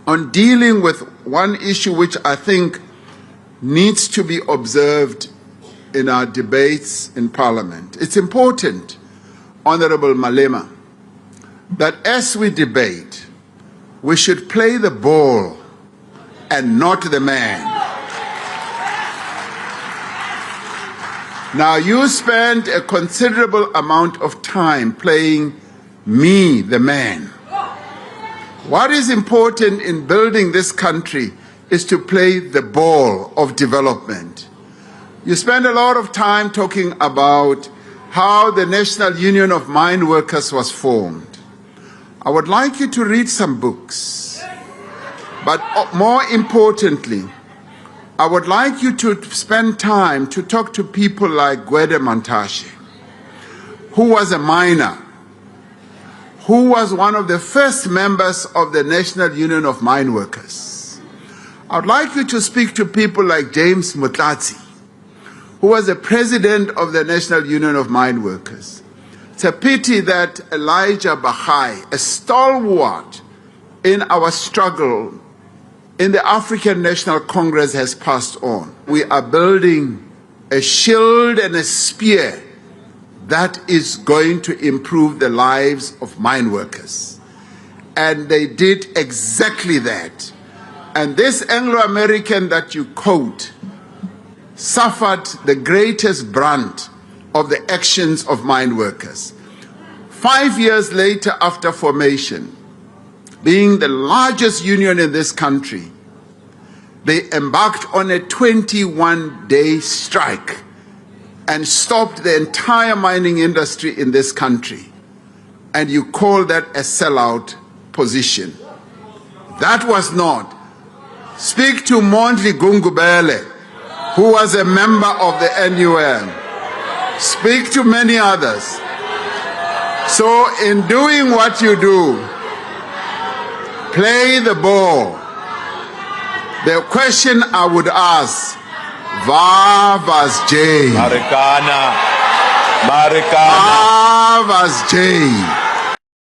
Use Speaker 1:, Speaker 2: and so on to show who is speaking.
Speaker 1: on dealing with one issue which I think needs to be observed in our debates in Parliament. It's important, Honorable Malema, that as we debate, we should play the ball and not the man. Now, you spend a considerable amount of time playing me, the man. What is important in building this country is to play the ball of development. You spend a lot of time talking about how the National Union of Mine Workers was formed. I would like you to read some books, but more importantly, I would like you to spend time to talk to people like Gwede Mantashe, who was a miner, who was one of the first members of the National Union of Mine Workers. I would like you to speak to people like James Motlatsi, who was the president of the National Union of Mine Workers. It's a pity that Elijah Bahai, a stalwart in our struggle in the African National Congress, has passed on. We are building a shield and a spear that is going to improve the lives of mine workers. And they did exactly that. And this Anglo-American that you quote suffered the greatest brunt of the actions of mine workers. 5 years later, after formation, being the largest union in this country, they embarked on a 21-day strike and stopped the entire mining industry in this country. And you call that a sellout position. That was not. Speak to Mondli Gungubele, who was a member of the NUM. Speak to many others. So in doing what you do, play the ball. The question I would ask, waar was Jay?
Speaker 2: Marikana.
Speaker 1: Waar was Jay?